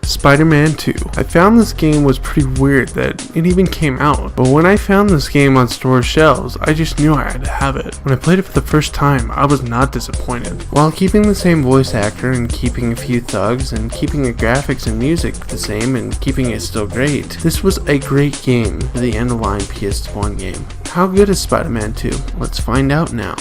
Spider-Man 2. I found this game was pretty weird that it even came out, but when I found this game on store shelves, I just knew I had to have it. When I played it for the first time, I was not disappointed. While keeping the same voice actor and keeping a few thugs and keeping the graphics and music the same and keeping it still great, this was a great game for the end-of-line PS1 game. How good is Spider-Man 2? Let's find out now.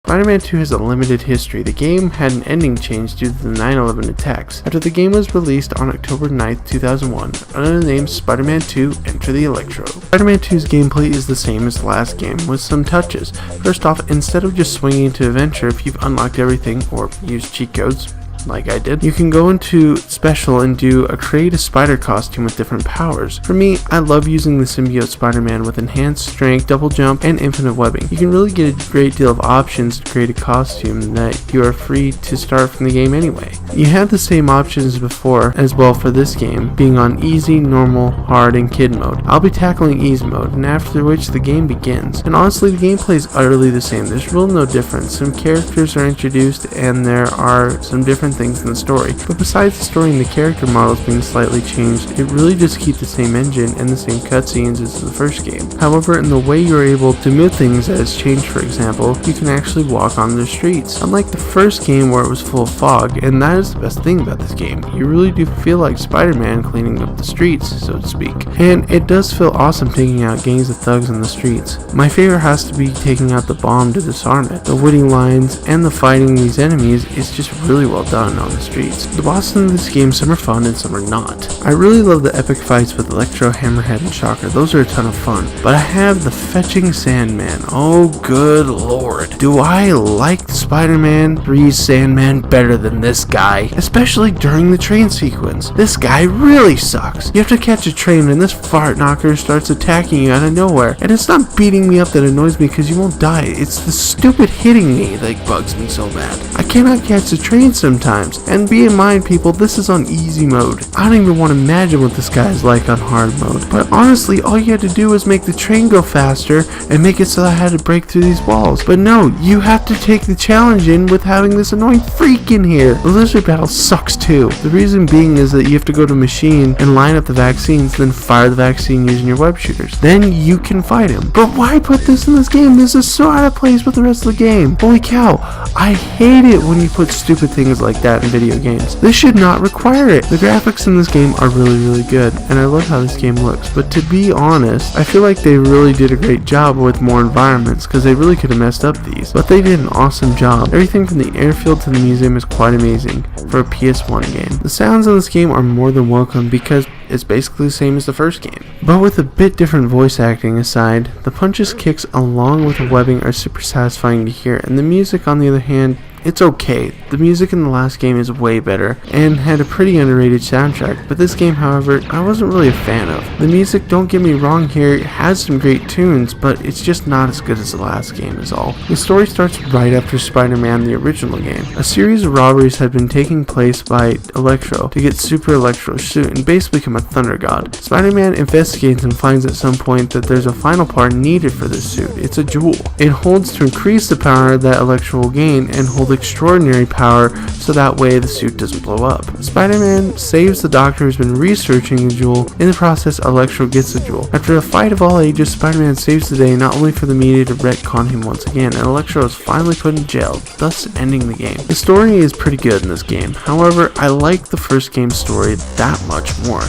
Spider-Man 2 has a limited history. The game had an ending change due to the 9/11 attacks. After the game was released on October 9th, 2001, under the name Spider-Man 2 Enter the Electro. Spider-Man 2's gameplay is the same as the last game, with some touches. First off, instead of just swinging into adventure if you've unlocked everything, or used cheat codes, like I did, you can go into special and create a spider costume with different powers. For me, I love using the symbiote Spider-Man with enhanced strength, double jump, and infinite webbing. You can really get a great deal of options to create a costume that you are free to start from the game anyway. You have the same options before as well for this game, being on easy, normal, hard, and kid mode. I'll be tackling easy mode, and after which the game begins. And honestly, the gameplay is utterly the same. There's really no difference. Some characters are introduced and there are some different things in the story, but besides the story and the character models being slightly changed, it really just keeps the same engine and the same cutscenes as the first game. However, in the way you're able to move things has changed. For example, you can actually walk on the streets, unlike the first game where it was full of fog, and that is the best thing about this game. You really do feel like Spider-Man cleaning up the streets, so to speak, and it does feel awesome taking out gangs of thugs in the streets. My favorite has to be taking out the bomb to disarm it. The witty lines and the fighting these enemies is just really well done on the streets. The bosses in this game, some are fun and some are not. I really love the epic fights with Electro, Hammerhead, and Shocker. Those are a ton of fun. But I have the fetching Sandman. Oh good lord. Do I like Spider-Man 3's Sandman better than this guy? Especially during the train sequence. This guy really sucks. You have to catch a train and this fart knocker starts attacking you out of nowhere. And it's not beating me up that annoys me because you won't die. It's the stupid hitting me that bugs me so bad. I cannot catch the train sometimes. And be in mind, people, this is on easy mode. I don't even want to imagine what this guy is like on hard mode. But honestly, all you had to do was make the train go faster and make it so I had to break through these walls. But no, you have to take the challenge in with having this annoying freak in here. The lizard battle sucks too. The reason being is that you have to go to a machine and line up the vaccines, then fire the vaccine using your web shooters. Then you can fight him. But why put this in this game? This is so out of place with the rest of the game. Holy cow, I hate it when you put stupid things like that in video games. This should not require it. The graphics in this game are really good, and I love how this game looks, but to be honest, I feel like they really did a great job with more environments, because they really could have messed up these, but they did an awesome job. Everything from the airfield to the museum is quite amazing for a PS1 game. The sounds in this game are more than welcome because it's basically the same as the first game. But with a bit different voice acting aside, the punches, kicks, along with the webbing are super satisfying to hear, and the music on the other hand, it's okay. The music in the last game is way better and had a pretty underrated soundtrack, but this game, however, I wasn't really a fan of. The music, don't get me wrong here, it has some great tunes, but it's just not as good as the last game is all. The story starts right after Spider-Man the original game. A series of robberies had been taking place by Electro to get Super Electro's suit and basically become a thunder god. Spider-Man investigates and finds at some point that there's a final part needed for this suit. It's a jewel. It holds to increase the power that Electro will gain and hold extraordinary power so that way the suit doesn't blow up. Spider-Man saves the doctor who's been researching the jewel. In the process, Electro gets the jewel. After a fight of all ages, Spider-Man saves the day not only for the media to retcon him once again, and Electro is finally put in jail, thus ending the game. The story is pretty good in this game. However, I like the first game's story that much more.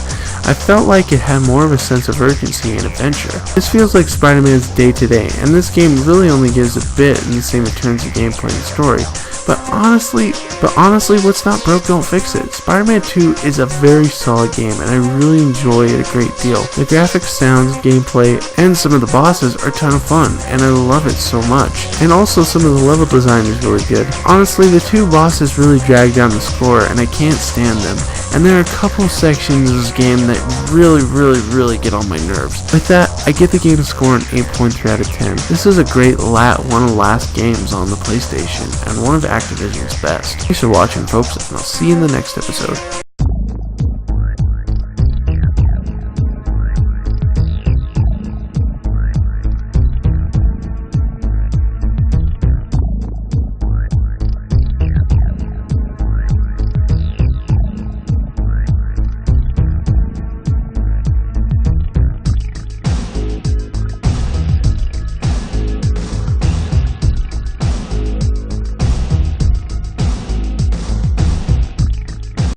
I felt like it had more of a sense of urgency and adventure. This feels like Spider-Man's day-to-day, and this game really only gives a bit in the same in terms of gameplay and story. But honestly, what's not broke, don't fix it. Spider-Man 2 is a very solid game, and I really enjoy it a great deal. The graphics, sounds, gameplay, and some of the bosses are a ton of fun, and I love it so much. And also some of the level design is really good. Honestly, the two bosses really drag down the score, and I can't stand them. And there are a couple sections of this game that really get on my nerves. With that, I give the game a score an 8.3 out of 10. This is a great one of the last games on the PlayStation, and one of Activision's best. Thanks for watching, folks, and I'll see you in the next episode.